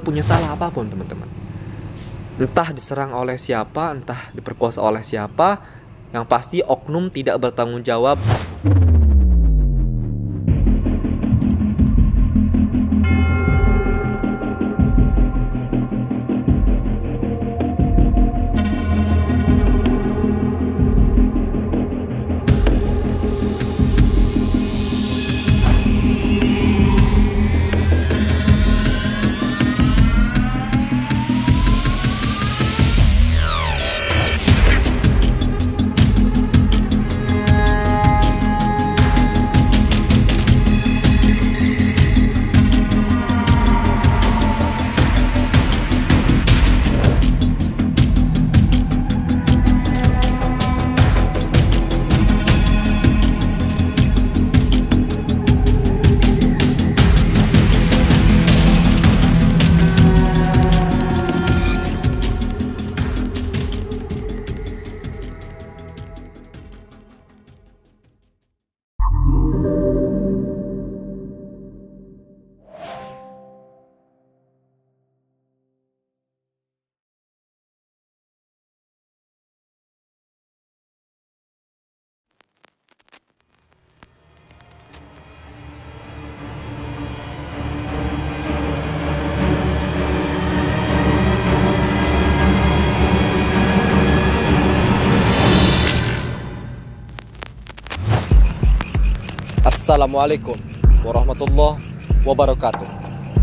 punya salah apapun, teman-teman. Entah diserang oleh siapa, entah diperkosa oleh siapa, yang pasti oknum tidak bertanggung jawab. Assalamualaikum warahmatullahi wabarakatuh.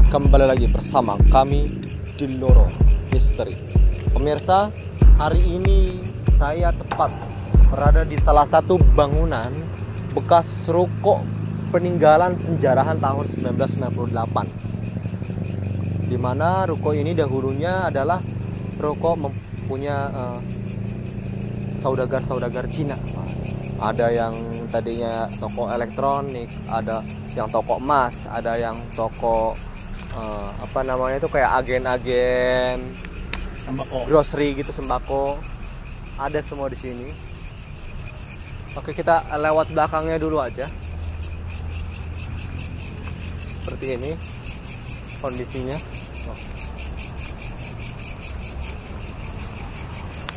Kembali lagi bersama kami di Loro Misteri. Pemirsa, hari ini saya tepat berada di salah satu bangunan bekas ruko peninggalan penjarahan tahun 1998, di mana ruko ini dahulunya adalah ruko mempunyai saudagar Cina. Ada yang tadinya toko elektronik, ada yang toko emas, ada yang toko kayak agen-agen grocery gitu, sembako. Ada semua di sini. Oke, kita lewat belakangnya dulu aja. Seperti ini kondisinya.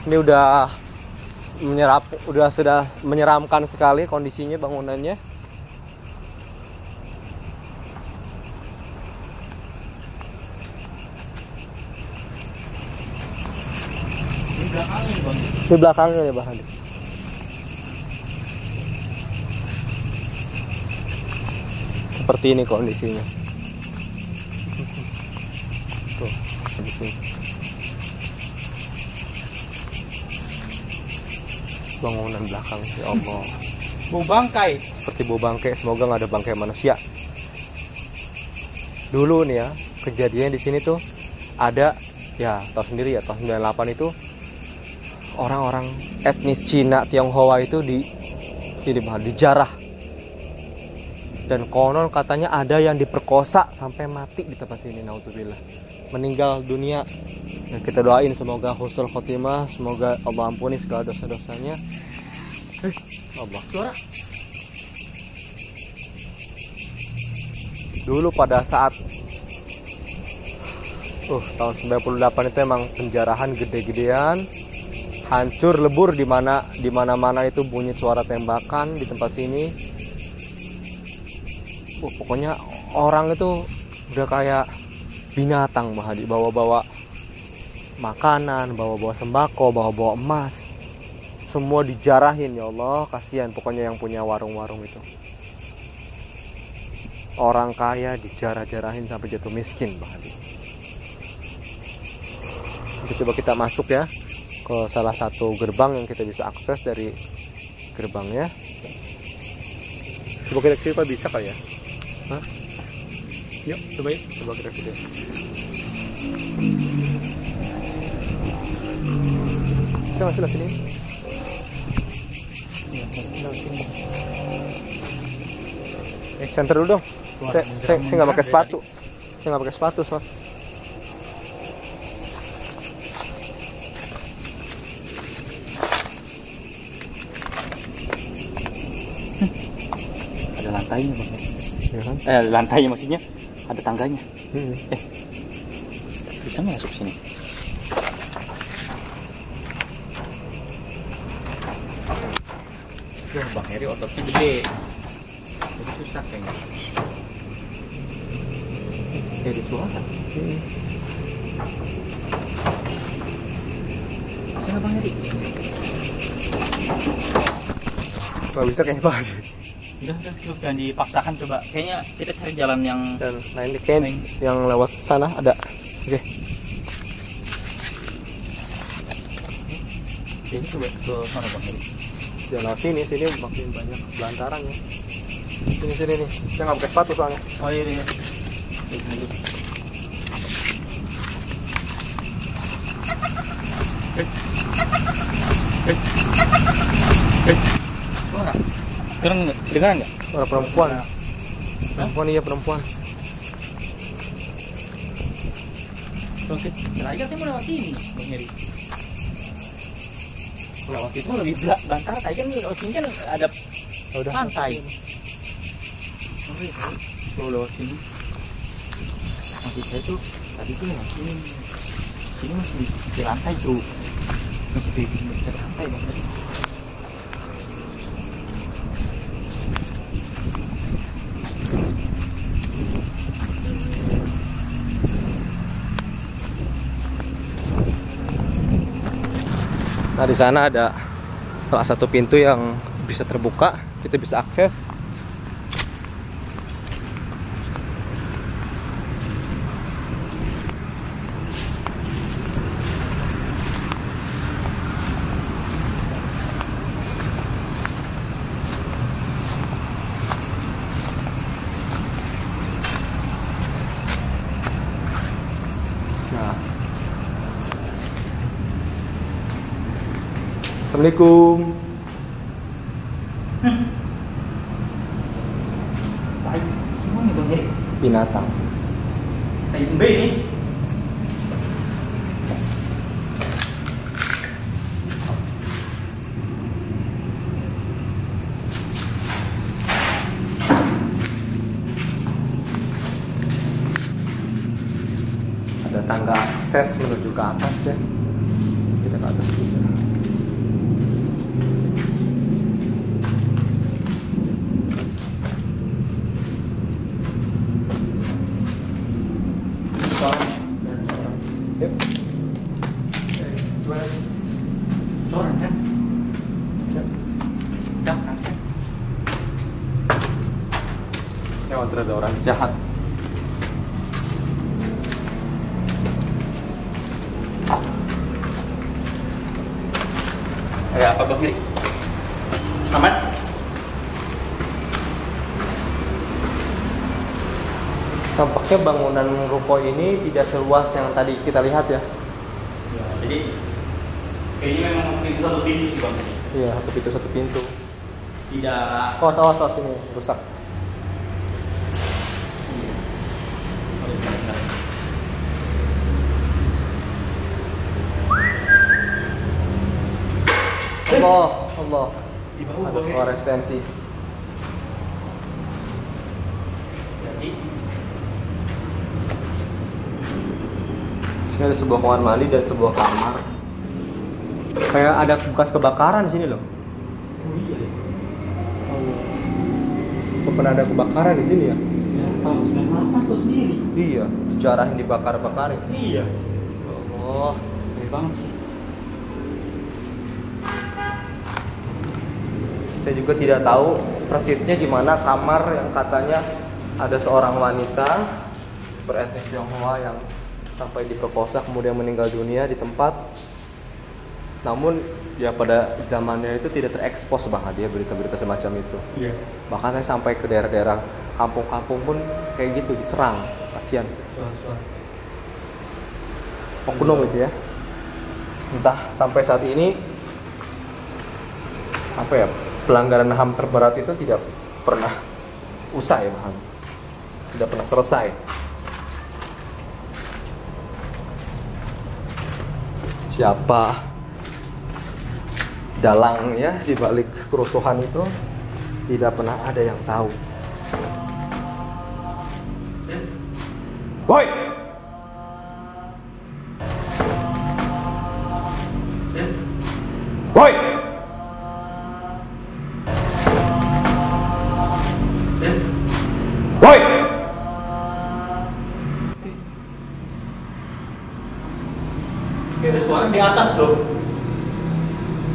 Ini sudah menyeramkan sekali kondisinya, bangunannya. Di belakangnya ya, Bang Hadi. Seperti ini kondisinya. Tuh, kondisinya. Bangunan belakang, ya Allah, bau bangkai, seperti bau bangkai. Semoga nggak ada bangkai manusia. Dulu nih ya, kejadian di sini tuh ada, ya tahu sendiri ya, tahun 98 itu orang-orang etnis Cina Tionghoa itu dijarah, dan konon katanya ada yang diperkosa sampai mati di tempat sini, naudzubillah, meninggal dunia. Nah, kita doain semoga husnul khotimah, semoga Allah ampuni segala dosa-dosanya. Allah. Dulu pada saat tahun 98 itu emang penjarahan gede-gedean, hancur lebur, di mana-mana itu bunyi suara tembakan di tempat sini. Pokoknya orang itu udah kayak binatang, Mahadi, bawa-bawa makanan, bawa-bawa sembako, bawa-bawa emas, semua dijarahin. Ya Allah, kasihan pokoknya yang punya warung-warung itu. Orang kaya dijarah-jarahin sampai jatuh miskin, Mahadi. Coba kita masuk ya ke salah satu gerbang yang kita bisa akses dari gerbangnya. Coba kita bisa kali ya? Hah? Yuk, coba kita video. Sini. Center dulu dong. Saya nggak pakai sepatu. Soal. Ada lantainya, Bang. Ya kan? Lantainya maksudnya ada tangganya. bisa masuk sini. Wah, Bang Heri ototnya gede. Jadi susah kayaknya. Jadi suara. Sana Bang Heri. Nggak bisa kayak Pak. Udah, jangan dipaksakan, coba. Kayaknya kita cari jalan yang Dan nah ini kayak yang lewat sana ada. Oke. ini coba ke mana Bang Heri. Jalan sini makin banyak belantaran ya. Sini nih. Saya nggak pakai sepatu soalnya. Oh iya. Dengar nggak? Suara perempuan. Perempuan iya perempuan. Oke. Terakhir saya mau lewat sini, Bang Heri. Lewat itu lebih belakang. Tadi kan lewat sini kan ada pantai. Kalau lewat sini, maksud saya tuh tadi tuh lewat sini. Sini masih di lantai tuh, masih di lantai Bang Heri. Nah di sana ada salah satu pintu yang bisa terbuka, kita bisa akses. Nah, Assalamualaikum. Tai semua nih Bang Heri. Binatang. Tai umbe nih. Ada tangga akses menuju ke atas ya. Kita ke atas juga. Yuk. Coran kan? Yuk. Jangan. Lewat ada orang jahat. Kayak apa Bang Heri? Aman? Tampaknya bangunan ruko ini tidak seluas yang tadi kita lihat ya. Ya, jadi kayaknya memang pintu satu pintu sih Bang Heri. Iya, satu pintu. Tidak. Awas ini rusak. Allah. Di bawah Ada suara ekstensi. Jadi Sini ada sebuah kamar mandi dan sebuah kamar. Kayak ada bekas kebakaran di sini loh. oh iya. Kok pernah ada kebakaran di sini ya? Ya, tahun 98 tuh sendiri. Iya, sejarah yang dibakar-bakarin. Iya. Oh, Gede banget sih. saya juga tidak tahu persisnya di mana kamar yang katanya ada seorang wanita beretnis Tionghoa yang sampai diperkosa kemudian meninggal dunia di tempat. Namun ya pada zamannya itu tidak terekspos bahkan dia berita-berita semacam itu. Iya. Bahkan saya sampai ke daerah-daerah kampung-kampung pun kayak gitu diserang, kasihan. Oknum itu ya. Entah sampai saat ini apa ya, pelanggaran HAM terberat itu tidak pernah usai bahkan. Tidak pernah selesai. Siapa dalangnya di balik kerusuhan itu tidak pernah ada yang tahu. Woi! Woi! Woi! Kayak ada suara di atas loh.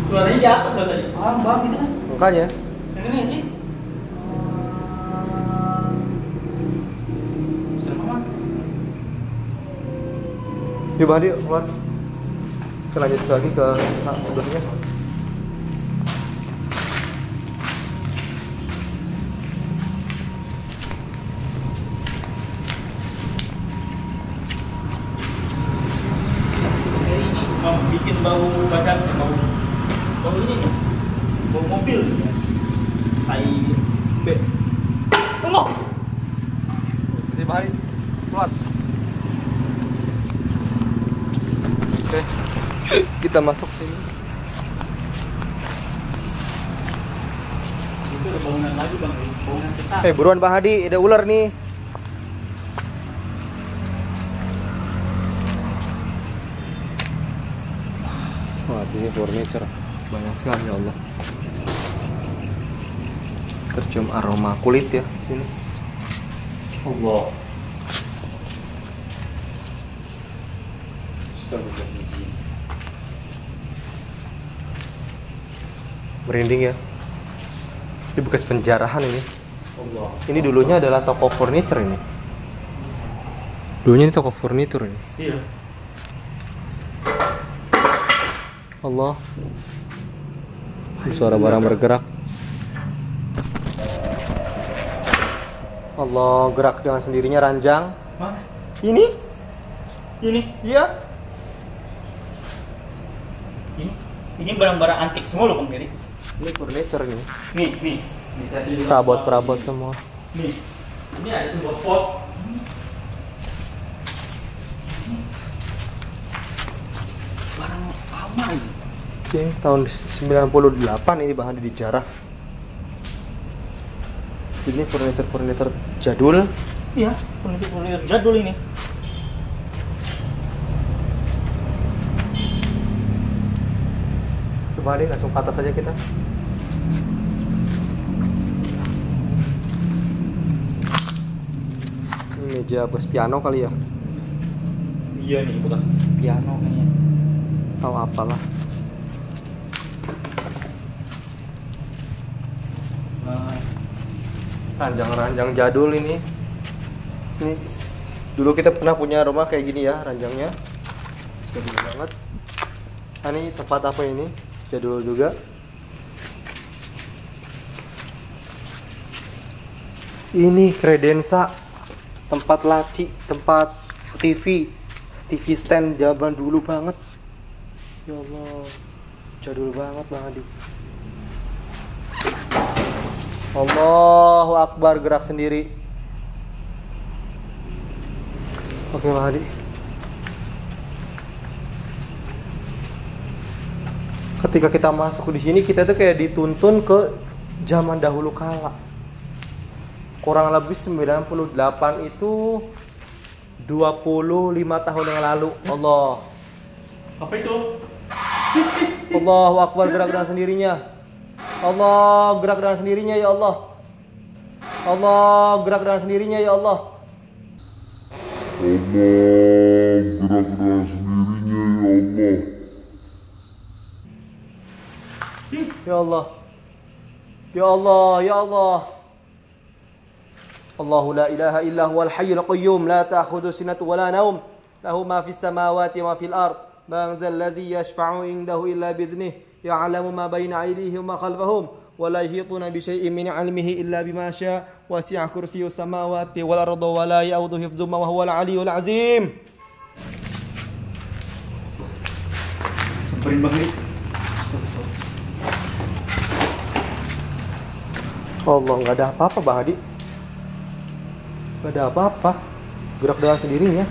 Suaranya di atas loh tadi. Bang gitu kan? Makanya. Yang ini sih. Serem amat. Yuk Bang Adi, keluar. Kita lanjut lagi ke sebelahnya. Bikin bau badan, bau ini nih, bau mobil, tai bed. Tunggu. Jadi Bang Adi, keluar. Oke, kita masuk sini. Itu ada bangunan lagi bang, bangunan besar. Buruan Bang Hadi, ada ular nih. Wah, ini furniture banyak sekali ya Allah. Tercium aroma kulit ya ini. Allah. Merinding ya. Ini bekas penjarahan ini. Allah. Ini dulunya adalah toko furniture ini. Dulunya ini toko furniture ini. Iya. Allah. Suara barang bergerak. Allah, gerak dengan sendirinya ranjang. Mana? Ini? Ini? Iya. Ini barang-barang antik semua loh bang Gary. Ini furniture ini. Nih. Perabot-perabot semua. Nih. Ini ada sebuah pot. Barang lama ini. Oke, tahun 98 ini bahan dijarah. Ini furniture jadul. Iya, furniture jadul ini. Coba deh langsung ke atas aja kita. Ini meja bekas piano kali ya. Iya nih, bekas piano kayaknya. Tahu apalah. Ranjang-ranjang jadul ini. Ini dulu kita pernah punya rumah kayak gini ya ranjangnya. Jadul banget. Nah, ini tempat apa ini? Jadul juga. Ini kredensa, tempat laci, tempat TV stand zaman dulu banget. Ya Allah, jadul banget Bang Adi. Allahu Akbar, gerak sendiri. Oke Bang Adi. Ketika kita masuk di sini, kita tuh kayak dituntun ke zaman dahulu kala. Kurang lebih 98 itu 25 tahun yang lalu. Allah. Apa itu? Allahu Akbar, gerak dengan sendirinya. Allah, gerak dengan sendirinya ya Allah. Allah, gerak dengan sendirinya ya Allah. Allah, gerak dengan sendirinya ya Allah. Ya Allah. Ya Allah, ya Allah. Allahu la ilaha illa huwal hayyul qayyum la ta'khudhu sinatun wa la nawm lahu ma fis samawati wa ma fil ard man dzal ladzi yashfa'u indahu illa bi idhnihi ya'lamu ma bayna aydihim wa ma khalfahum wa la yuhituna bi syai'in min 'ilmihi illa bima syaa wasi'a kursiyyus samawati wal arda wa la ya'uduhu hifdzuhuma wa huwal 'aliyyul 'azim. Samperin banget. Allah, nggak ada apa-apa Bang Adi. Nggak ada apa-apa. Gerak dengan sendirinya.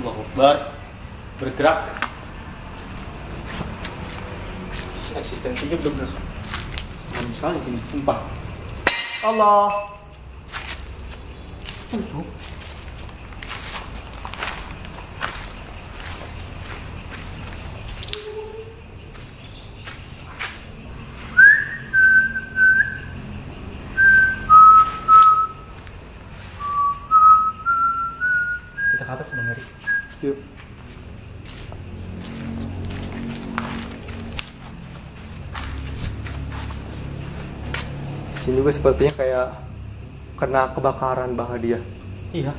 Allahu Akbar. Bergerak. Eksistensinya benar-benar serem sekali sini, sumpah. Allah. Kita ke atas Bang Heri. Yuk. Sini juga sepertinya kayak kena kebakaran Bang Hadi ya. Iya.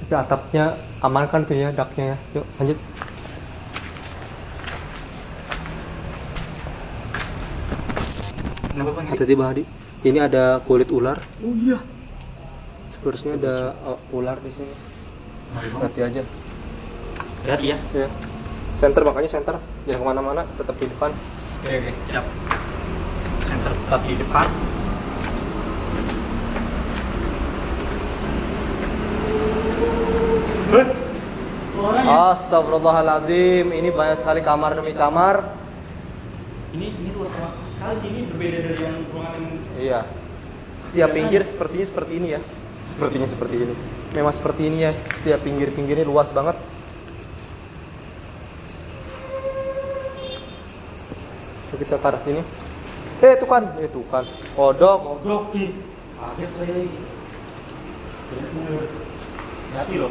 Tapi atapnya aman kan tuh ya, daknya ya. Yuk lanjut. Kenapa Bang Heri? Tadi Bang Hadi, ini ada kulit ular. Oh iya. Sepertinya ada ular di sini. Mari Bang. Hati aja. Hati ya. Ya. Center, makanya center. Jangan kemana-mana, tetap di depan. Oke, siap. Center tetap di depan. Astagfirullahalazim. Ini banyak sekali kamar demi kamar. Ini ruangan sekali ini berbeda dari yang ruangan yang Iya. Setiap pinggir sepertinya seperti ini ya. Sepertinya seperti ini. Memang seperti ini ya. Setiap pinggir-pinggirnya luas banget. Yuk kita ke arah sini. Tuh kan. Kodok. kodok ih. Kaget saya ini. Bener. Hati loh.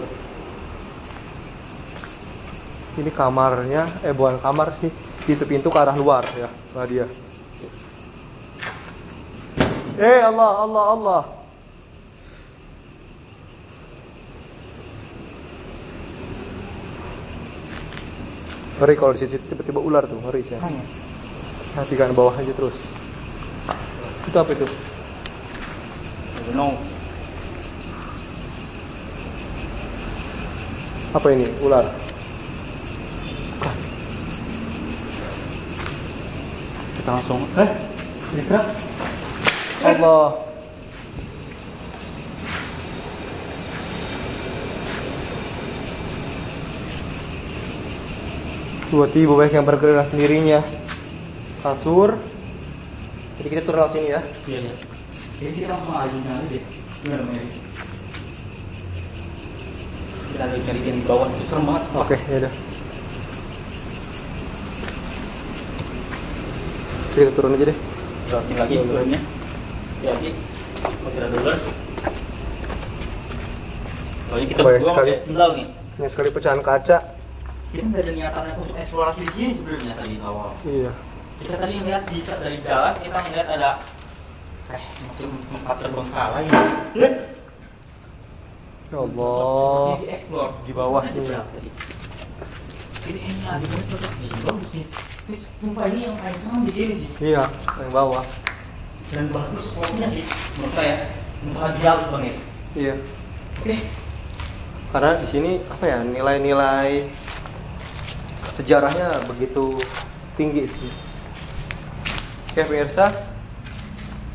Ini kamarnya, bukan kamar sih. Itu pintu ke arah luar ya. Nah dia. Allah. Ngeri kalau di situ tiba-tiba ular tuh, ngeri sih. Hanya. Perhatikan bawah aja terus. Itu apa itu? No. Apa ini? Ular. Kita langsung. Gerak. Allah. Tiba-tiba banyak yang bergerak sendirinya. Kasur. Jadi kita turun lewat sini ya. Iya. Jadi kita langsung ajuin aja deh. Gimana Bang Heri? Kita lagi cari di bawah itu serem banget. Oke, ya udah. Kita turun aja deh. Berarti lagi turunnya. Jadi mau kira dulu. Soalnya kita Banyak berdua sekali. pakai sendal nih. Ini sekali pecahan kaca. Kita nggak ada niatan untuk eksplorasi di sini sebenarnya tadi awal. Iya. Kita tadi ngeliat dari jalan kita ngeliat ada semacam tempat terbengkalai. Ya Allah. Seperti dieksplor Di bawah sana sini. berapa tadi? Jadi ini ada banget cocok nih, bagus nih. Terus sumpah ini yang paling serem di sini sih. Iya, yang bawah. Dan bagus spotnya sih menurut saya untuk lagi jauh Bang ya. Iya. Oke. Karena di sini apa ya, nilai-nilai sejarahnya begitu tinggi sih. Oke pemirsa,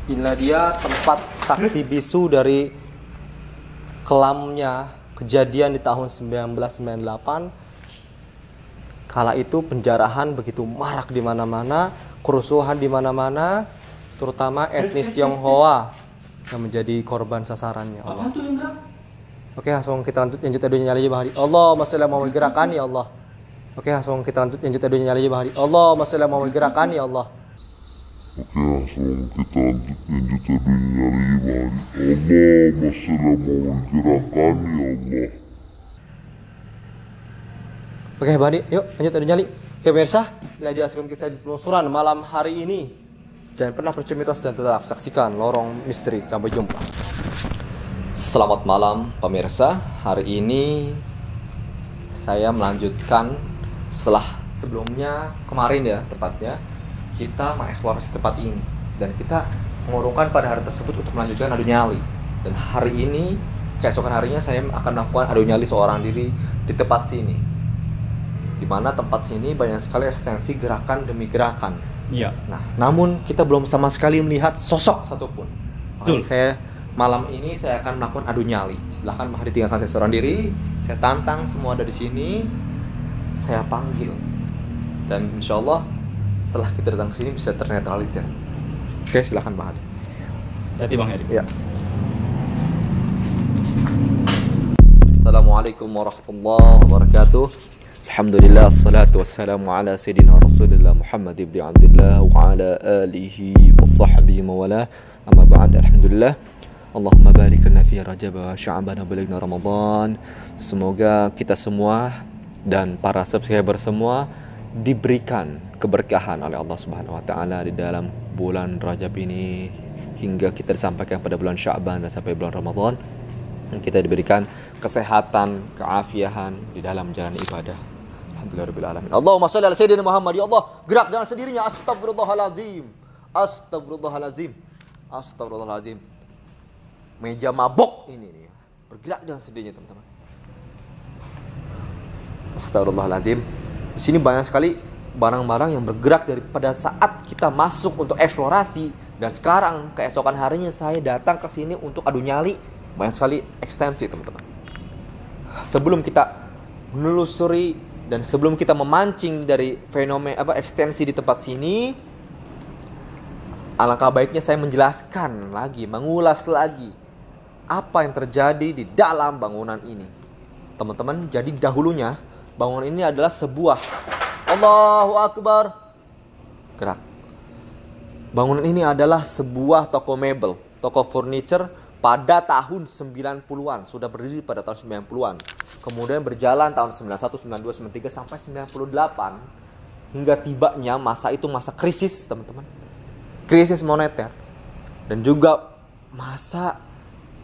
inilah dia tempat saksi bisu dari kelamnya kejadian di tahun 1998. Kala itu penjarahan begitu marak di mana-mana, kerusuhan di mana-mana, terutama etnis Tionghoa yang menjadi korban sasarannya. Allah. Apaan tuh yang gerak? Oke, langsung kita lanjut adunya aja Bahari. Allahumma shalli mau gerakan ya Allah. Oke, langsung kita lanjut adunya aja Bahari. Allahumma shalli mau gerakan ya Allah. Oke, langsung kita lanjut adunya lagi Bahari. Allahumma shalli mau gerakan ya Allah. Oke, Bahari, yuk lanjut adunya Ali. Oke, pemirsa, bila dihasilkan kisah di penelusuran malam hari ini. Jangan pernah percaya mitos dan tetap saksikan Lorong Misteri. Sampai jumpa. Selamat malam pemirsa. Hari ini saya melanjutkan setelah sebelumnya kemarin ya tepatnya kita mengeksplorasi tempat ini dan kita mengurungkan pada hari tersebut untuk melanjutkan adu nyali. Dan hari ini keesokan harinya saya akan melakukan adu nyali seorang diri di tempat sini. Di mana tempat sini banyak sekali ekstensi gerakan demi gerakan. Iya. Nah, namun kita belum sama sekali melihat sosok satupun. Makanya saya malam ini saya akan melakukan adu nyali. Silahkan Mahdi tinggalkan saya seorang diri. Saya tantang semua ada di sini. Saya panggil. Dan insya Allah setelah kita datang ke sini bisa ternetralisir. Oke, silahkan Mahdi. Jadi Bang Heri. Ya. Assalamualaikum warahmatullahi wabarakatuh. Alhamdulillah, assalatu wassalamu ala sayyidina Rasulillah Muhammad ibn Abdullah wa ala alihi wa sahbihi mawala. Amma ba'd, alhamdulillah. Allahumma barik lana fi Rajab wa Sya'ban wa balighna Ramadan. Semoga kita semua dan para subscriber semua diberikan keberkahan oleh Allah Subhanahu wa taala di dalam bulan Rajab ini hingga kita disampaikan pada bulan Sya'ban dan sampai bulan Ramadan. Kita diberikan kesehatan, keafian di dalam jalan ibadah. Alhamdulillahirabbil alamin. Allahumma shalli ala sayyidina Muhammad. Ya Allah, gerak dengan sendirinya. Astagfirullahalazim. Astagfirullahalazim. Astagfirullahalazim. Meja mabok ini nih. Bergerak dengan sendirinya, teman-teman. Astagfirullahalazim. Di sini banyak sekali barang-barang yang bergerak daripada saat kita masuk untuk eksplorasi, dan sekarang keesokan harinya saya datang ke sini untuk adu nyali. Banyak sekali ekstensi, teman-teman. Sebelum kita menelusuri dan sebelum kita memancing dari fenomena ekstensi di tempat sini, alangkah baiknya saya menjelaskan lagi, mengulas lagi apa yang terjadi di dalam bangunan ini. Teman-teman, jadi dahulunya bangunan ini adalah sebuah, Allahu Akbar, gerak. Bangunan ini adalah sebuah toko mebel, toko furniture pada tahun 90-an, sudah berdiri pada tahun 90-an. Kemudian berjalan tahun 91, 92, 93 sampai 98 hingga tibanya masa itu masa krisis, teman-teman. Krisis moneter dan juga masa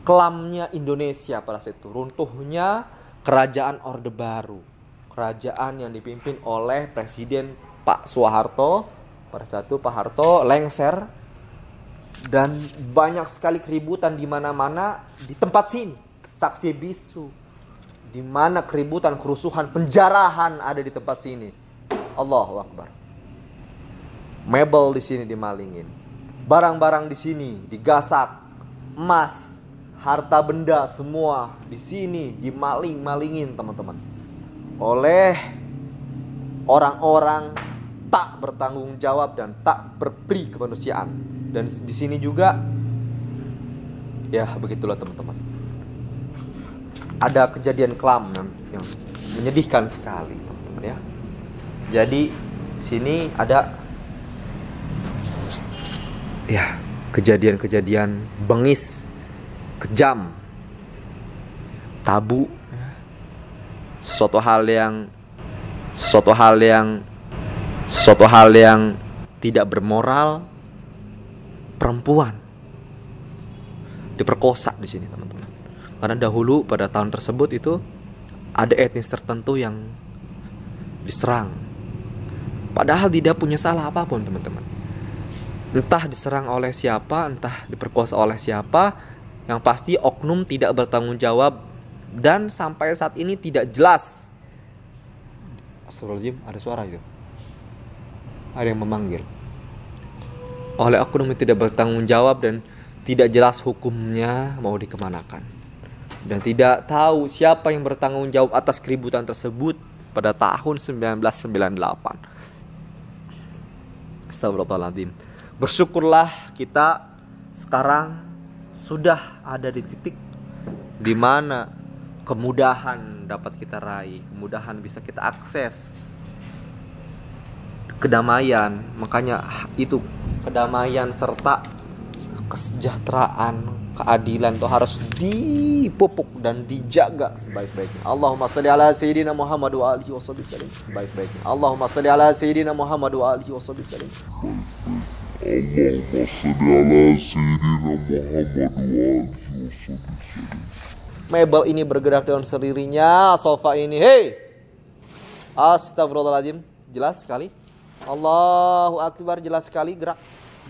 kelamnya Indonesia pada saat itu, runtuhnya kerajaan Orde Baru. Kerajaan yang dipimpin oleh Presiden Pak Soeharto. Pada saat itu Pak Harto lengser dan banyak sekali keributan di mana-mana di tempat sini. Saksi bisu di mana keributan, kerusuhan, penjarahan ada di tempat sini. Allahu Akbar. Mebel di sini dimalingin. Barang-barang di sini digasak. Emas, harta benda semua di sini dimaling-malingin, teman-teman. Oleh orang-orang tak bertanggung jawab dan tak berberi kemanusiaan. Dan di sini juga ya begitulah, teman-teman. Ada kejadian kelam yang menyedihkan sekali, teman-teman ya. Jadi sini ada ya kejadian-kejadian bengis, kejam, tabu, sesuatu hal yang tidak bermoral. Perempuan diperkosa di sini, teman-teman. Karena dahulu pada tahun tersebut itu ada etnis tertentu yang diserang, padahal tidak punya salah apapun, teman-teman. Entah diserang oleh siapa, entah diperkosa oleh siapa, yang pasti oknum tidak bertanggung jawab dan sampai saat ini tidak jelas. Astagfirullahaladzim, ada suara itu. Ada yang memanggil. Oleh oknum yang tidak bertanggung jawab dan tidak jelas hukumnya mau dikemanakan. Dan tidak tahu siapa yang bertanggung jawab atas keributan tersebut pada tahun 1998. Astagfirullahaladzim. Bersyukurlah kita sekarang sudah ada di titik di mana kemudahan dapat kita raih, kemudahan bisa kita akses, kedamaian. Makanya itu kedamaian serta kesejahteraan, keadilan itu harus dipupuk dan dijaga sebaik-baiknya. Allahumma shalli ala sayyidina Muhammad wa alihi wasallam. Sebaik-baiknya. Allahumma shalli ala sayyidina Muhammad wa alihi wasallam. Allahumma shalli ala sayyidina Muhammad wa alihi wasallam. Mebel ini bergerak dengan sendirinya, sofa ini. Hei, astagfirullahaladzim, jelas sekali. Allahu Akbar, jelas sekali, gerak.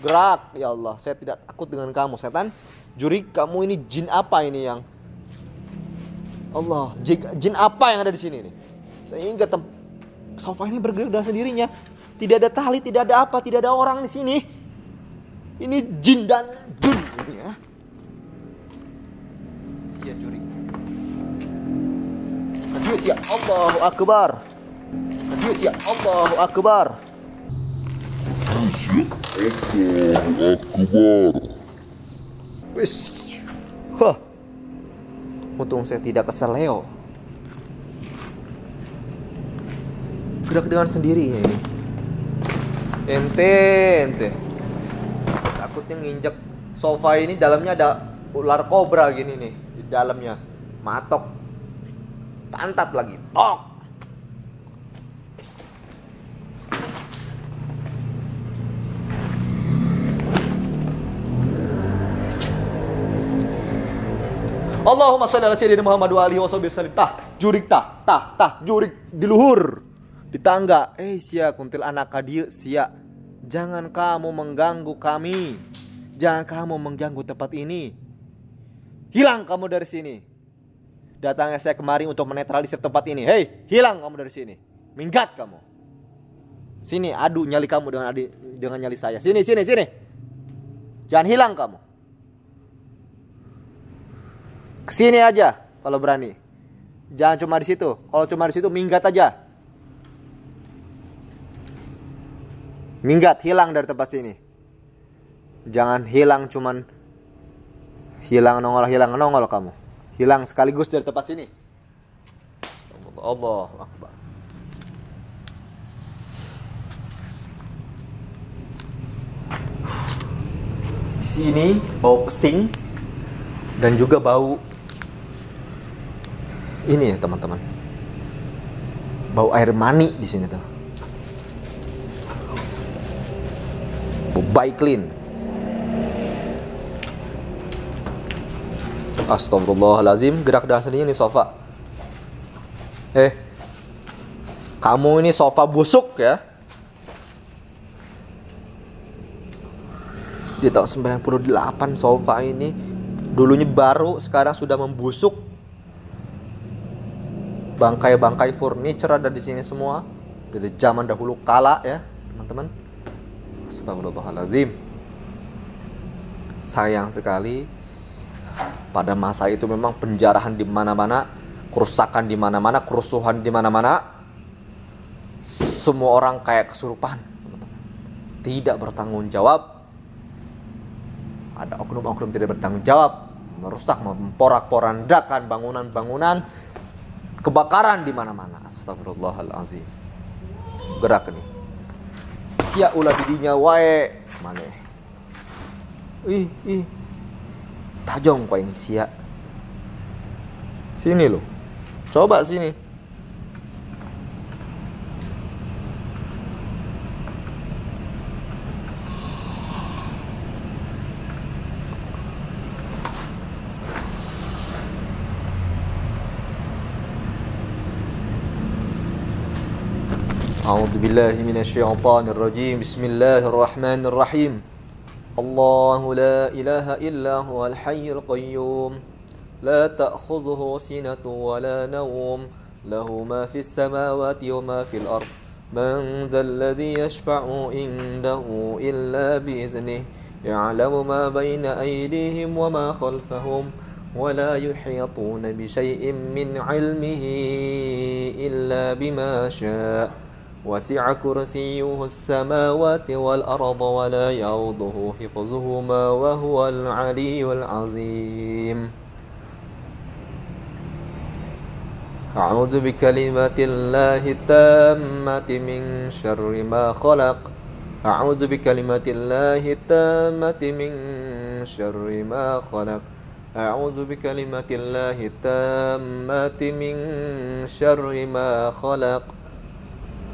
Gerak, ya Allah, saya tidak takut dengan kamu, setan. Juri, kamu ini jin apa ini yang Allah, jin apa yang ada di sini nih? Sehingga sofa ini bergerak dengan sendirinya. Tidak ada tali, tidak ada apa, tidak ada orang di sini. Ini jin dan jin ini ya. Sia juri. Kadius ya Allahu Akbar. Kadius ya Allahu Akbar. Allahu Akbar. Wis. Hah. Untung saya tidak keseleo. Gerak dengan sendirinya ini. Ente. Takutnya nginjek sofa ini, dalamnya ada ular kobra gini nih di dalamnya, matok, pantat lagi, tok. Allahumma sholli ala sayyidina Muhammad wa alihi wasallam. Jurik jurik di luhur, di tangga. Sia kuntil anak kadieu sia. Jangan kamu mengganggu kami. Jangan kamu mengganggu tempat ini. Hilang kamu dari sini. Datangnya saya kemari untuk menetralisir tempat ini. Hei, hilang kamu dari sini. Minggat kamu. Sini, adu nyali kamu dengan nyali saya. Sini. Jangan hilang kamu. Kesini aja kalau berani. Jangan cuma di situ. Kalau cuma di situ minggat aja. Minggat, hilang dari tempat sini. Jangan hilang cuman hilang nongol kamu. Hilang sekaligus dari tempat sini. Allahu Akbar. Di sini bau pesing dan juga bau ini ya teman-teman, bau air mani di sini tuh, bau Baiklin. Astagfirullahalazim, gerak dasarnya nih sofa. Kamu ini sofa busuk ya. Di tahun 98 sofa ini dulunya baru, sekarang sudah membusuk. Bangkai-bangkai furniture ada di sini semua dari zaman dahulu kala ya, teman-teman. Astagfirullahalazim. Sayang sekali pada masa itu memang penjarahan di mana-mana, kerusakan di mana-mana, kerusuhan di mana-mana. Semua orang kayak kesurupan, teman-teman. Tidak bertanggung jawab. Ada oknum-oknum tidak bertanggung jawab, merusak, memporak-porandakan bangunan-bangunan, kebakaran di mana-mana. Astagfirullahalazim. Gerak nih. Sia ulah bidinya wae. Mana? Ih. Tajong kau yang sia. Sini lo. Coba sini. A'udzu billahi minasyaitonir rajim. Bismillahirrahmanirrahim. Allahu la ilaha illa huwal hayyul qayyum. La ta'khudhuhu sinatun wa la nawm. Lahu ma fis samawati wa ma fil ard. Man dzal ladzi yashfa'u indahu illa bi idznihi. Ya'lamu ma bayna aydihim wa ma khalfahum. ولا يحيطون بشيء من علمه إلا بما شاء وسع كرسيه السماوات والأرض ولا يؤوده حفظهما وهو العلي العظيم أعوذ بكلمات الله التامة من شر ما خلق أعوذ بكلمات الله التامة من شر ما خلق أعوذ بكلمات الله التامة من شر ما خلق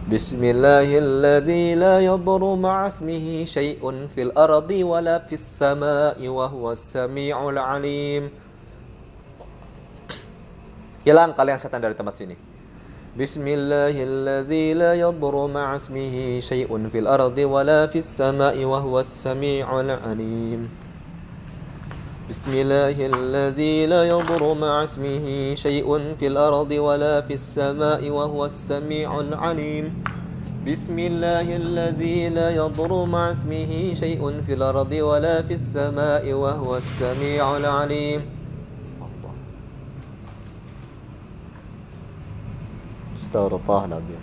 بسم الله الذي لا يضر مع اسمه شيء في الأرض ولا في السماء وهو السميع العليم. Hilang kalian setan dari tempat sini. Bismillahilladzi la yadurru ma'a ismihi syai'un fil ardi wala fis sama'i wa huwas sami'ul 'alim. Bismillahilladzi la yadurru ma'a ismihi syai'un fil ardi wala fis sama'i wa huwas sami'ul 'alim. Bismillahilladzi la yadurru ma'a ismihi syai'un fil ardi wala fis sama'i wa huwas sami'ul 'alim. Astagfirullahaladzim.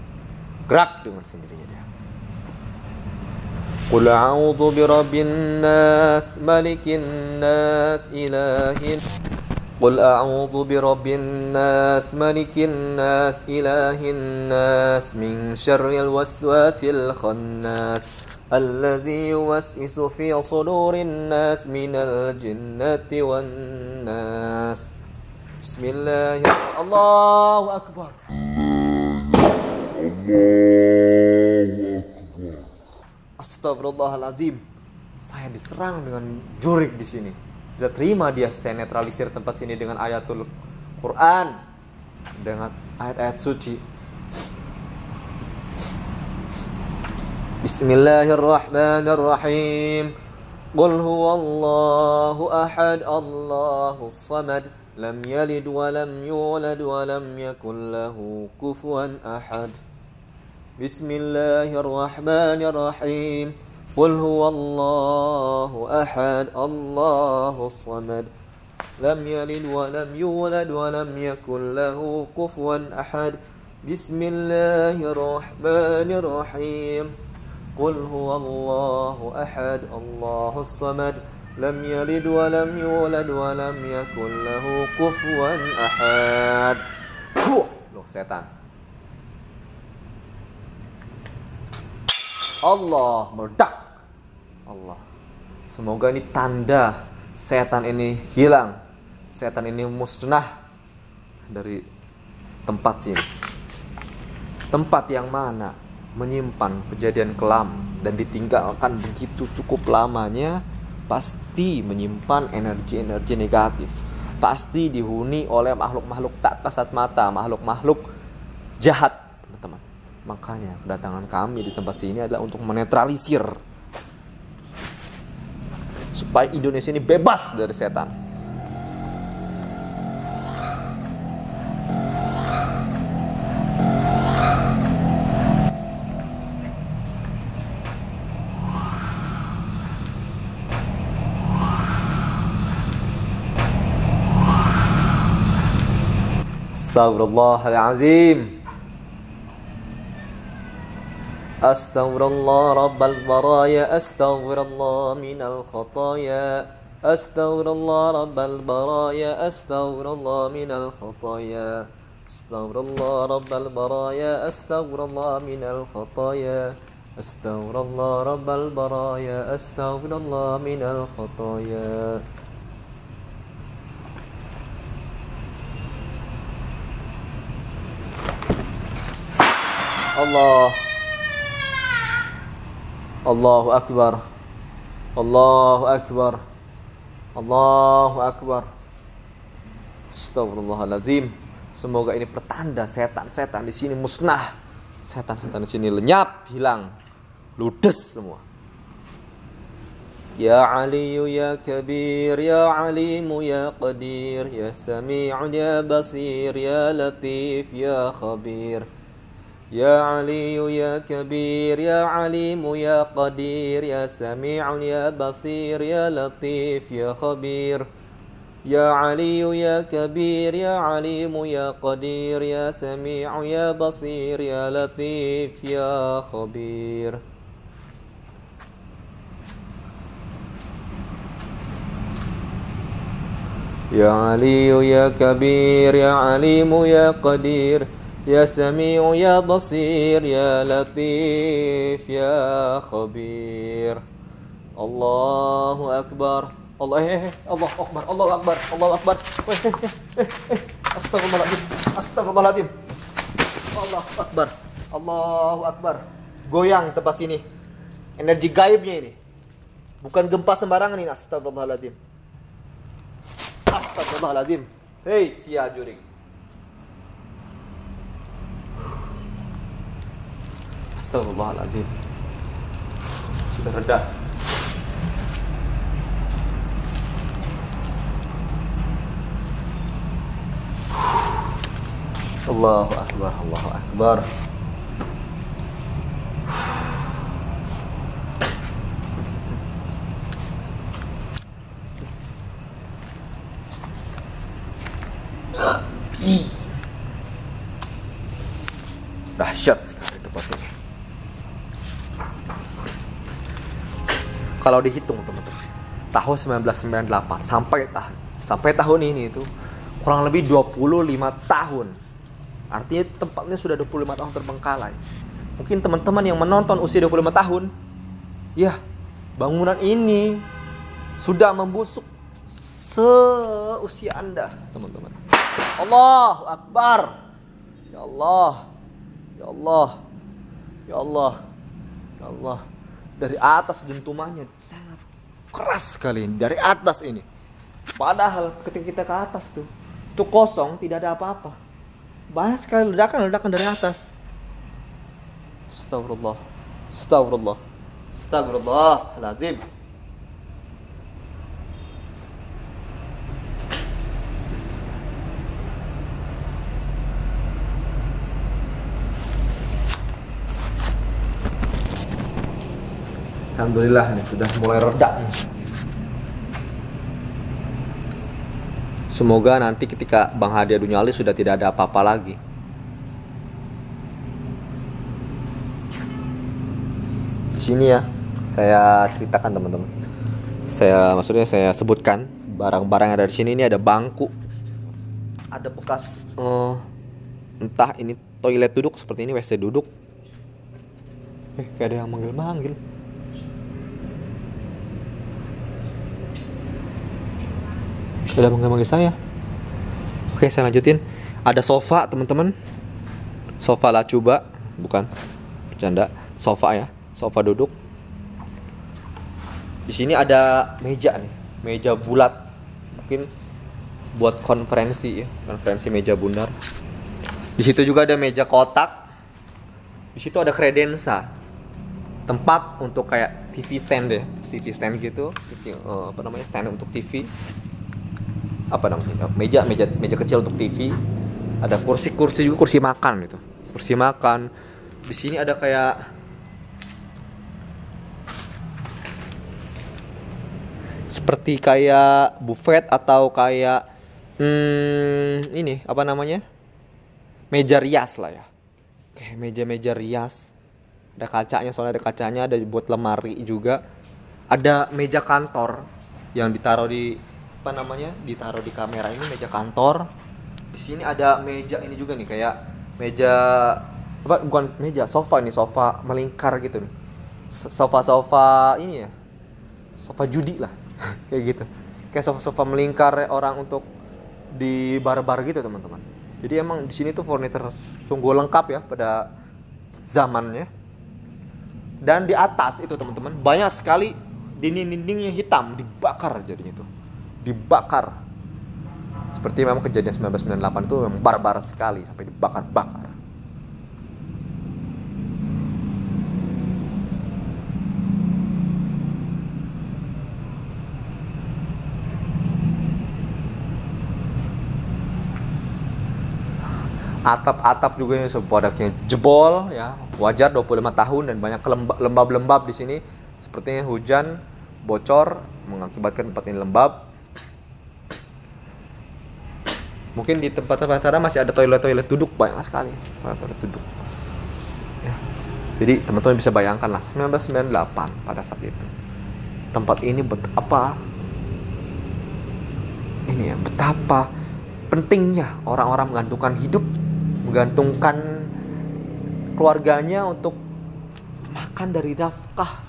Gerak dengan sendirinya dia. Qul a'udzu birabbin nas, malikin nas, ilahin. Qul a'udzu birabbin nas, malikin nas, ilahin nas, min syarril waswasil khannas, الذي يوسوس في صدور الناس من الجنة والناس بسم الله الله أكبر Astagfirullahaladzim. Saya diserang dengan jurik di sini. Tidak terima dia, saya netralisir tempat sini dengan ayatul Quran, dengan ayat-ayat suci. Bismillahirrahmanirrahim. Qul huwallahu ahad, Allahus samad, lam yalid wa lam yulad wa lam yakul lahu kufuwan ahad. Bismillahirrahmanirrahim. Qul huwallahu ahad, Allahus samad, lam yalid wa lam yulad wa lam yakul lahu kufuwan ahad. Bismillahirrahmanirrahim. Qul huwallahu ahad, Allahus samad, lam yalid wa lam yulad wa lam yakul lahu kufuwan ahad. Loh, setan. Allah meledak. Allah. Semoga ini tanda setan ini hilang. Setan ini musnah dari tempat sini. Tempat yang mana menyimpan kejadian kelam dan ditinggalkan begitu cukup lamanya, pasti menyimpan energi-energi negatif. Pasti dihuni oleh makhluk-makhluk tak kasat mata, makhluk-makhluk jahat, teman-teman. Makanya kedatangan kami di tempat sini adalah untuk menetralisir supaya Indonesia ini bebas dari setan. Astagfirullahaladzim. Astaghfirullah rabbal baraya, astaghfirullah minal khataya, astaghfirullah rabbal baraya, astaghfirullah minal khataya, astaghfirullah rabbal baraya, astaghfirullah minal khataya, astaghfirullah rabbal baraya, astaghfirullah minal khataya. Allah, Allahu Akbar, Allahu Akbar, Allahu Akbar. Astagfirullahaladzim. Semoga ini pertanda setan-setan di sini musnah, setan-setan di sini lenyap, hilang, ludes semua. Ya Aliyu ya Kabir, ya Alimu ya Qadir, ya Sami'un ya Basir, ya Latif ya Khabir. Ya Aliyu ya Kabir, ya Alimu ya Qadir, ya Sami'un ya Basir, ya Latif ya Khabir. Ya Aliyu ya Kabir, ya Alimu ya Qadir, ya Sami'un ya Basir, ya Latif ya Khabir. Ya Aliyu ya Kabir, ya Alimu ya Qadir, ya Sami'u ya Basir, ya Latif ya Khabir. Allahu Akbar. Allah Akbar, Allahu Akbar, Allahu Akbar. Astagfirullahaladzim, astagfirullahaladzim. Allahu Akbar, Allahu Akbar. Goyang tempat sini. Energi gaibnya ini. Bukan gempa sembarangan ini. Astagfirullahaladzim. Astagfirullahaladzim. Hei sia jurik. Astagfirullahaladzim. Sudah reda. Allahu Akbar, Allahu Akbar. Dahsyat sekali tempat ini. Kalau dihitung teman-teman, tahun 1998 sampai tahun ini itu kurang lebih 25 tahun. Artinya tempatnya sudah 25 tahun terbengkalai. Mungkin teman-teman yang menonton usia 25 tahun Ya, bangunan ini sudah membusuk seusia Anda, teman-teman. Allahu Akbar. Ya Allah. Ya Allah. Ya Allah. Ya Allah. Dari atas dentumannya sangat keras sekali ini. Dari atas ini. Padahal ketika kita ke atas tuh, itu kosong, tidak ada apa-apa. Banyak sekali ledakan dari atas. Astagfirullah. Astagfirullah. Astagfirullahaladzim. Alhamdulillah nih sudah mulai reda nih. Semoga nanti ketika Bang Hadi adu nyali sudah tidak ada apa-apa lagi. Di sini ya, saya ceritakan teman-teman. Maksudnya saya sebutkan barang-barang yang ada di sini. Ini ada bangku, ada bekas entah ini toilet duduk seperti ini, WC duduk. Kayak ada yang manggil-manggil. Sudah manggil saya. Oke, saya lanjutin. Ada sofa, teman-teman. Sofa lacuba, bukan bercanda. Sofa ya, sofa duduk. Di sini ada meja nih, meja bulat. Mungkin buat konferensi ya, konferensi meja bundar. Di situ juga ada meja kotak. Di situ ada kredensa. Tempat untuk kayak TV stand deh, TV stand gitu. Stand untuk TV. Meja kecil untuk TV. Ada kursi juga, kursi makan gitu. Kursi makan. Di sini ada kayak seperti kayak buffet atau kayak meja rias lah ya. Kayak meja-meja rias. Ada kacanya, soalnya ada kacanya, ada buat lemari juga. Ada meja kantor yang ditaruh di kamera ini, meja kantor. Di sini ada meja ini juga nih, kayak meja sofa nih, sofa melingkar gitu nih. Sofa ini ya. Sofa judi lah. Kayak gitu. Kayak sofa-sofa melingkar orang untuk di bar-bar gitu, teman-teman. Jadi emang di sini tuh furniture sungguh lengkap ya pada zamannya. Dan di atas itu, teman-teman, banyak sekali dinding-dinding yang hitam dibakar jadinya tuh. Dibakar. Seperti memang kejadian 1998 itu memang barbar sekali sampai dibakar-bakar. Atap-atap juga ini sebuah yang jebol ya, wajar 25 tahun dan banyak lembab-lembab di sini. Sepertinya hujan bocor mengakibatkan tempat ini lembab. Mungkin di tempat-tempat sana masih ada toilet duduk, banyak sekali toilet duduk. Ya. Jadi teman-teman bisa bayangkan lah 1998 pada saat itu. Tempat ini betapa pentingnya orang-orang menggantungkan keluarganya untuk makan dari nafkah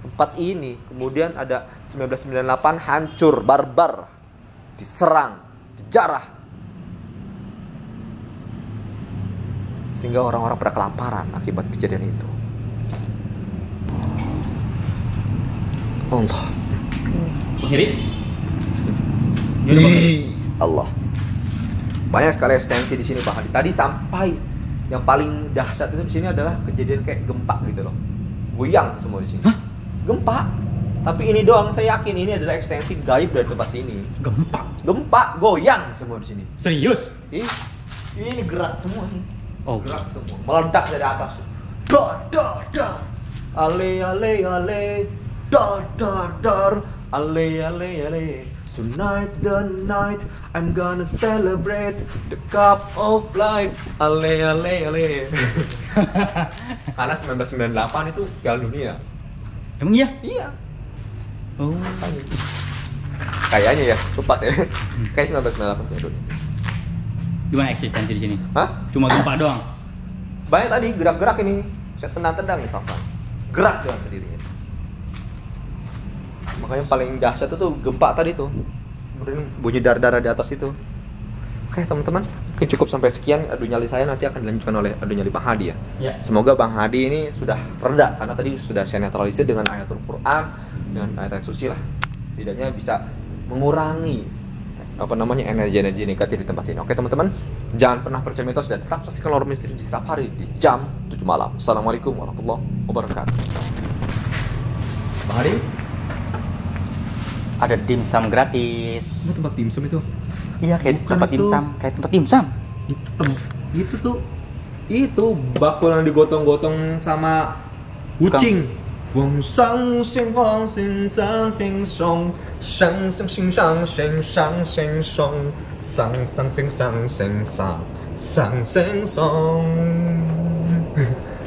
tempat ini. Kemudian ada 1998 hancur, barbar, diserang, dijarah, sehingga orang-orang pada kelaparan akibat kejadian itu. Allah. Allah. Banyak sekali ekstensi di sini, Pak Hadi. Tadi sampai yang paling dahsyat itu di sini adalah kejadian kayak gempa gitu loh. Goyang semua di sini. Hah? Gempa. Tapi ini doang, saya yakin ini adalah ekstensi gaib dari tempat sini. Gempa, goyang semua di sini. Serius? Ini gerak semua nih. Oh, gerak semua. Meledak dari atas. Dar. Ale. Dar. Ale. Tonight the night I'm gonna celebrate the cup of life. Ale. Karena 1998 itu Piala Dunia. Emang iya? Iya. Oh. Kayaknya ya, lupa saya. Kayak 1998 Piala Dunia. Gimana eksistensi di sini? Hah? Cuma gempa doang. Banyak tadi gerak-gerak ini. Saya tendang-tendang nih sofa. Gerak dengan sendirinya. Makanya paling dahsyat itu gempa tadi tuh. Kemudian bunyi dar-dar di atas itu. Oke teman-teman, mungkin cukup sampai sekian adu nyali saya, nanti akan dilanjutkan oleh adu nyali Bang Hadi ya. Ya. Semoga Bang Hadi ini sudah reda karena tadi sudah saya netralisir dengan ayatul Quran, dengan ayat-ayat suci lah. Setidaknya bisa mengurangi energi-energi negatif di tempat sini. Oke teman-teman, jangan pernah percaya mitos dan tetap saksikan Lorong Misteri di setiap hari di jam 7 malam. Assalamualaikum warahmatullahi wabarakatuh. Bang Hadi, Ada dimsum gratis. tempat dimsum itu? Iya, kayak Bukan tempat itu. dimsum, kayak tempat dimsum. Itu bakul yang digotong-gotong sama kucing. Wong sang sing wong sing sang sing song sang sing sing sang sing sang sing song sang sang sing sang sing sang sang sing song.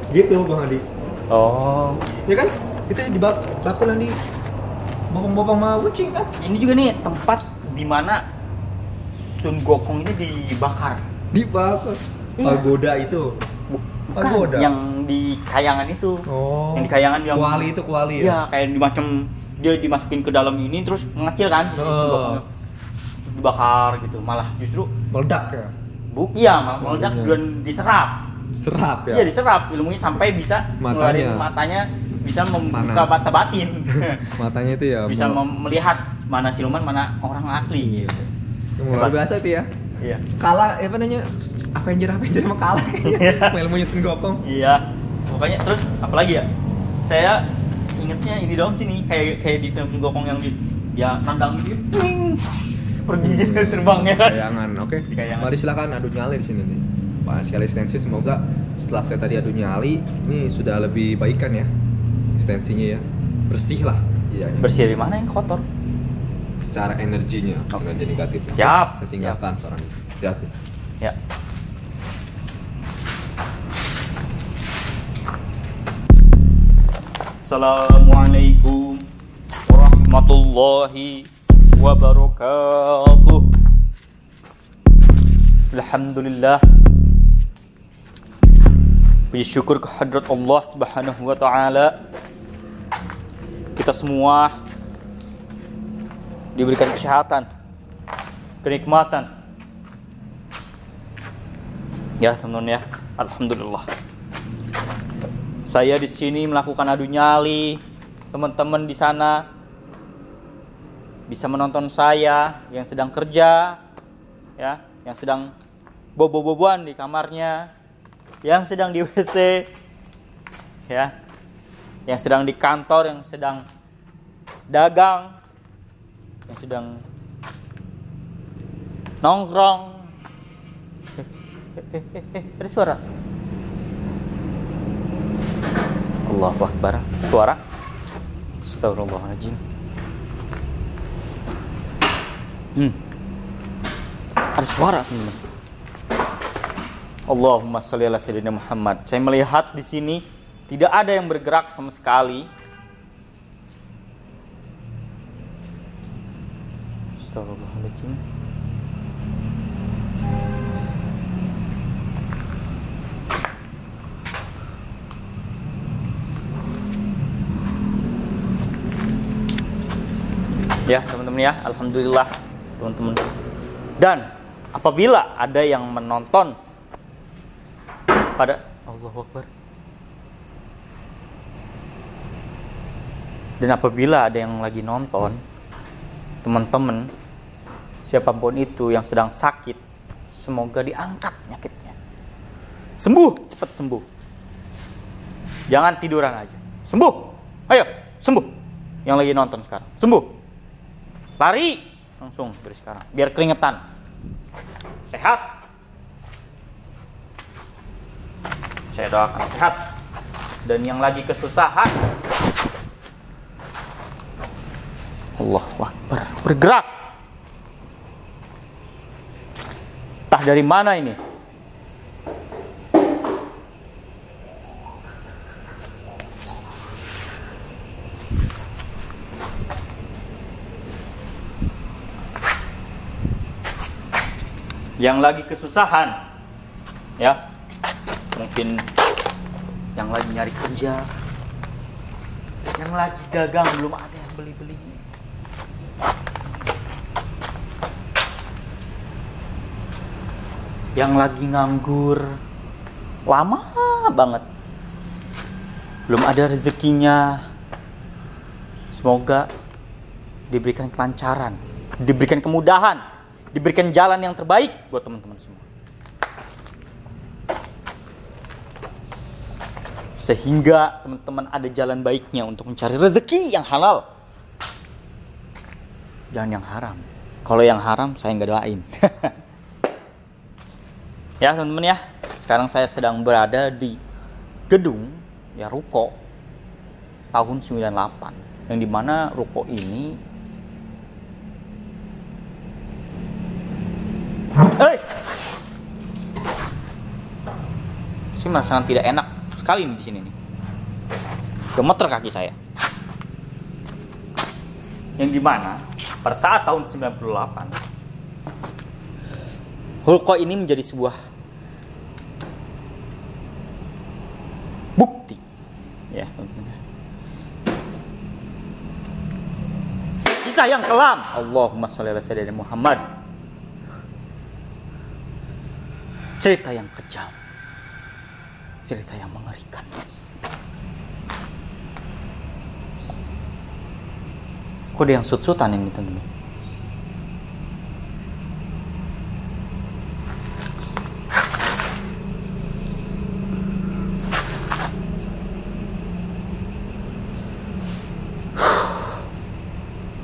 Gitu Bang Hadi. Oh, Ya kan? Itu di bakul yang di bopong-bopong sama kucing kan? ini juga nih tempat di mana Sun Gokong ini dibakar. Dibakar. Iya. Pagoda itu. Bukan, Pagoda. yang di kayangan itu. Oh. Yang di kayangan yang kuali ya. Iya, kayak dia dimasukin ke dalam ini terus mengecil kan si Sun Gokongnya. Dibakar gitu, malah justru Meledak ya. iya malah meledak Iya. dan diserap. Serap ya. Iya, diserap ilmunya sampai bisa ngeluarin matanya, bisa membuka Panas. mata batin. Matanya itu ya. Bisa melihat mana siluman, mana orang asli gitu. Luar biasa itu ya. Iya. Kalah apa namanya? Avenger emang kalah. Ilmunya Sun Gokong. Iya. Pokoknya terus apalagi ya? Saya ingetnya ini doang sih nih, kayak di film Gokong yang dia nendang dia pergi terbangnya kan. Kayangan, oke. Di kayangan. Mari silakan adu nyali di sini nih. Pak sekali ekstensi, semoga setelah saya tadi adu nyali ini sudah lebih baikan ya ekstensinya ya, bersih lah. Iya. Bersih dari mana yang kotor? Secara energinya, energi negatif. Siap. Saya tinggalkan sekarang. Siap. Ya. Assalamualaikum warahmatullahi wabarakatuh. Alhamdulillah. Puji syukur kehadrat Allah Subhanahu wa taala. Kita semua diberikan kesehatan, kenikmatan. Ya, teman-teman ya. Alhamdulillah. Saya di sini melakukan adu nyali. Teman-teman di sana bisa menonton saya yang sedang kerja, ya, yang sedang bobo-boboan di kamarnya, yang sedang di WC, ya, yang sedang di kantor, yang sedang dagang, yang sedang nongkrong. Ada suara. Allahu Akbar. Suara. Astagfirullahaladzim. Ada suara, teman-teman. Allahumma sholli ala sayyidina Muhammad. Saya melihat di sini tidak ada yang bergerak sama sekali. Astagfirullahaladzim. Ya teman-teman ya, alhamdulillah teman-teman. Dan apabila ada yang menonton pada Allahu Akbar, dan apabila ada yang lagi nonton, teman-teman siapapun itu yang sedang sakit, semoga diangkat penyakitnya, sembuh, cepat sembuh. Jangan tiduran aja, sembuh, ayo sembuh. Yang lagi nonton sekarang, sembuh. Lari langsung dari sekarang biar keringetan, sehat. Saya doakan sehat. Dan yang lagi kesusahan, Allahu Akbar, bergerak. Entah dari mana ini. Yang lagi kesusahan, ya, mungkin yang lagi nyari kerja, yang lagi dagang belum ada yang beli-beli, yang lagi nganggur lama banget, belum ada rezekinya, semoga diberikan kelancaran, diberikan kemudahan, diberikan jalan yang terbaik buat teman-teman semua. Sehingga teman-teman ada jalan baiknya untuk mencari rezeki yang halal. Jangan yang haram. Kalau yang haram saya nggak doain. Ya teman-teman ya, sekarang saya sedang berada di gedung ya ruko tahun 98, yang dimana ruko ini sih sangat tidak enak sekali nih di sini nih. Gemeter kaki saya. Yang dimana pada saat tahun 98 ruko ini menjadi sebuah bukti ya, kisah yang kelam. Allahumma sholli ala sayyidina Muhammad. Cerita yang kejam, cerita yang mengerikan. Kok ada yang sut-sutan ini teman-teman?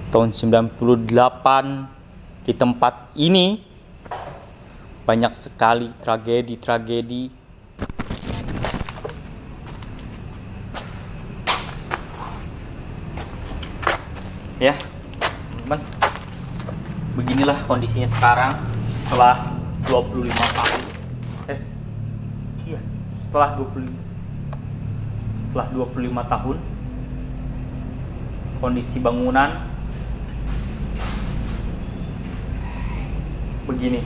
Tahun 98 di tempat ini banyak sekali tragedi-tragedi. Ya, teman, beginilah kondisinya sekarang setelah 25 tahun. Setelah 25 tahun kondisi bangunan begini.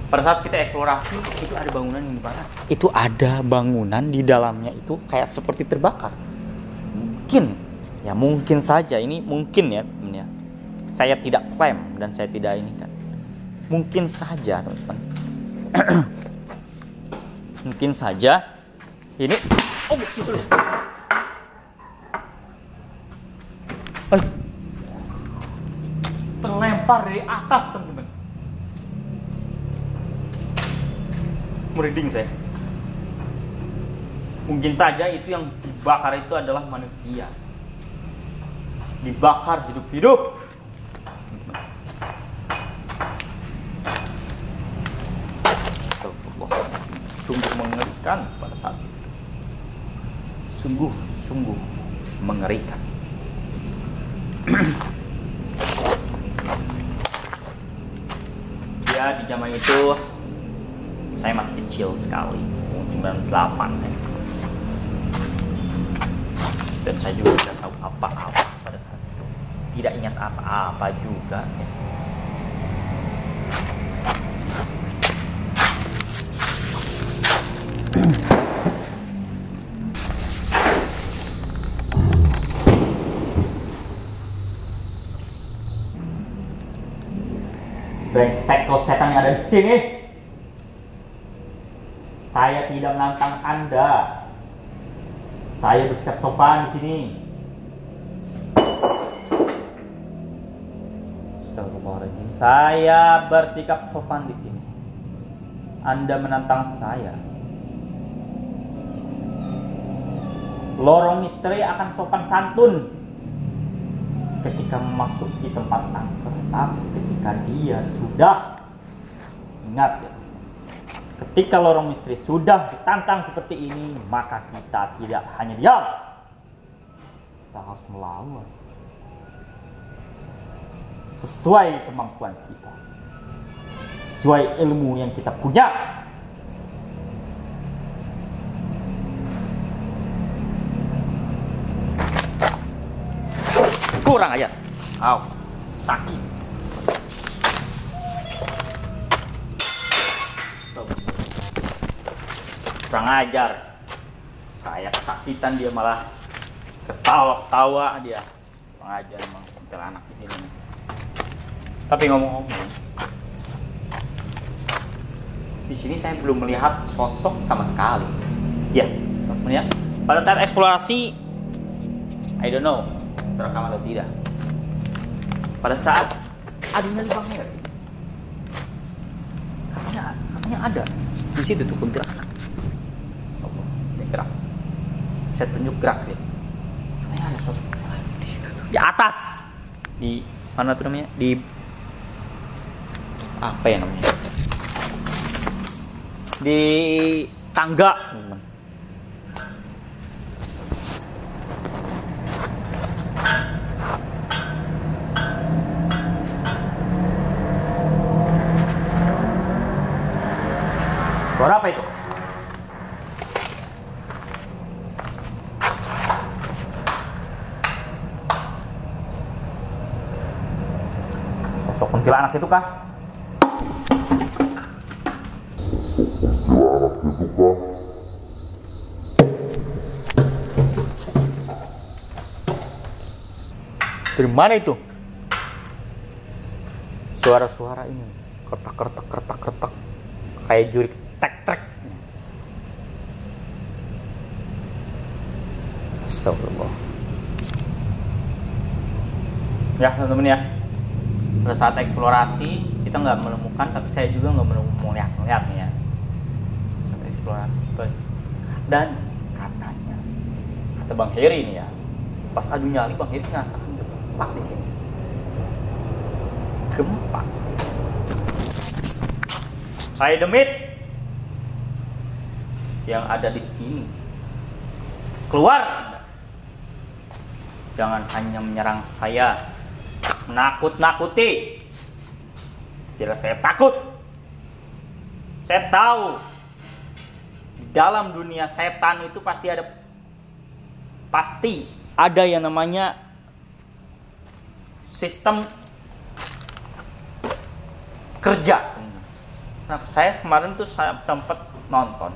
Pada saat kita eksplorasi itu ada bangunan yang dibakar. Itu ada bangunan di dalamnya itu kayak seperti terbakar. Mungkin saja ini mungkin ya teman ya. Saya tidak klaim dan saya tidak ini kan. Mungkin saja teman-teman. Mungkin saja ini terlempar dari atas teman-teman. Merinding saya. Mungkin saja itu yang dibakar itu adalah manusia. Dibakar hidup-hidup. Sungguh mengerikan pada saat itu. Sungguh mengerikan. Ya di zaman itu saya masih kecil sekali, 98 ya. Dan saya juga tidak tahu apa-apa pada saat itu. Tidak ingat apa-apa juga ya. Brengsek kalau setan yang ada di sini. Saya tidak menantang Anda. Saya bersikap sopan di sini. Astagfirullahaladzim. Saya bersikap sopan di sini. Anda menantang saya. Lorong misteri akan sopan santun ketika memasuki tempat angker, tapi ketika dia sudah, ingat ya, ketika lorong misteri sudah ditantang seperti ini, maka kita tidak hanya diam, kita harus melawan sesuai kemampuan kita, sesuai ilmu yang kita punya. Kurang aja, sakit. Kurang ajar. Saya kesakitan, dia malah ketawa-tawa dia. Kurang ajar emang kuntilanak di sini. Tapi ngomong-ngomong, Di sini saya belum melihat sosok sama sekali. Ya, teman-teman ya. Pada saat eksplorasi, I don't know terekam atau tidak. Pada saat ada nyali Bang Heri, katanya ada di situ tuh kuntilanak. Oh, ini gerak. Saya tunjuk gerak ya. Katanya ada sosok di situ tuh. Di atas. Di mana tuh namanya? Di apa ya namanya? Di tangga. Suara apa itu? Sosok kuntilanak itu kah? Dari mana itu? Suara-suara ini kertak kayak jurik tek. Astagfirullah. Ya teman-teman ya, pada saat eksplorasi kita nggak menemukan, tapi saya juga nggak melihat nih ya. Saat eksplorasi dan katanya kata Bang Heri nih ya, pas adu nyali Bang Heri ngerasakan gempa di sini. Gempa. Hai demit yang ada di sini, keluar. Jangan hanya menyerang saya, menakut-nakuti. Tidak, saya takut. Saya tahu di dalam dunia setan itu pasti ada yang namanya sistem kerja. Nah, saya kemarin tuh saya sempat nonton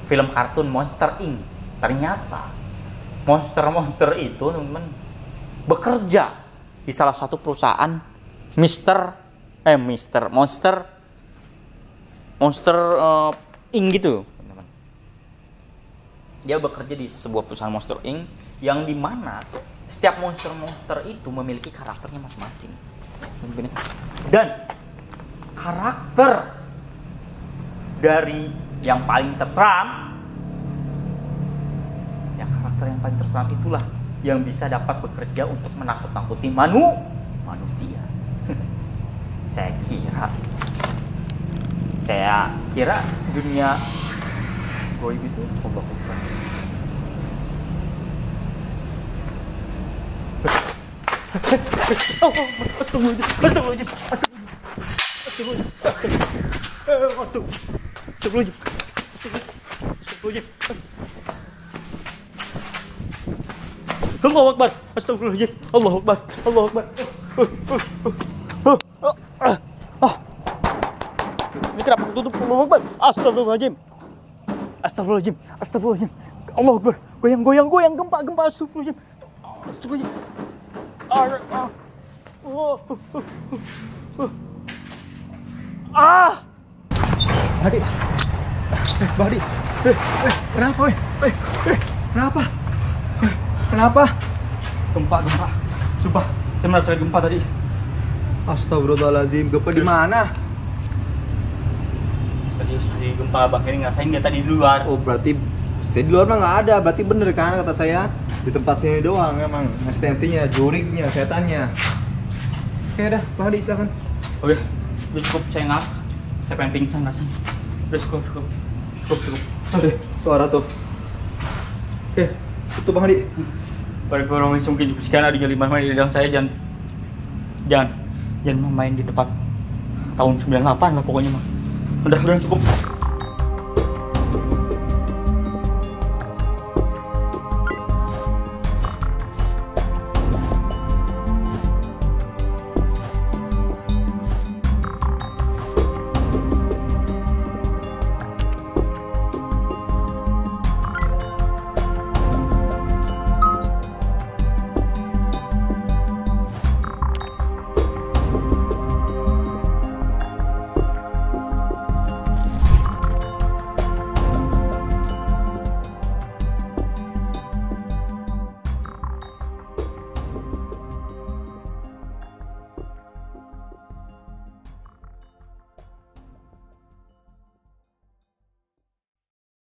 film kartun Monster Inc. Ternyata monster itu teman-teman bekerja di salah satu perusahaan Monster Inc. gitu teman-teman. Dia bekerja di sebuah perusahaan Monster Inc. yang dimana setiap monster itu memiliki karakternya masing-masing. Dan karakter dari yang paling terseram, yang paling terseram itulah yang bisa dapat bekerja untuk menakut-nakuti manusia. Saya kira dunia goib itu Allah. Allahu Akbar. Astagfirullahaladzim. Allahu Akbar. Allahu Akbar. Ini kenapa tutup? Allahu Akbar. Astagfirullahaladzim. Astagfirullahaladzim. Astagfirullahaladzim. Allahu Akbar. Goyang gempa. Astagfirullahaladzim. Astagfirullahaladzim. Badi. Kenapa? Kenapa? Kenapa? Gempa. Sumpah, saya merasakan gempa tadi. Astagfirullahaladzim, gempa di mana? Serius tadi gempa Bang Heri ngerasain nggak tadi di luar? Oh berarti saya di luar mah nggak ada, berarti bener kan kata saya. Di tempat sini doang emang eksistensinya, juriknya, setannya. Oke dah, Pak Hadi silakan. Oke, udah cukup, saya nggak. Saya pengen pingsan rasanya. Udah cukup. Aduh, suara tuh. Oke, itu Bang Hadi. Para orang yang mungkin juga sekian adanya 5 main di dalam saya, jangan main di tempat tahun 98 lah pokoknya mah. Udah cukup.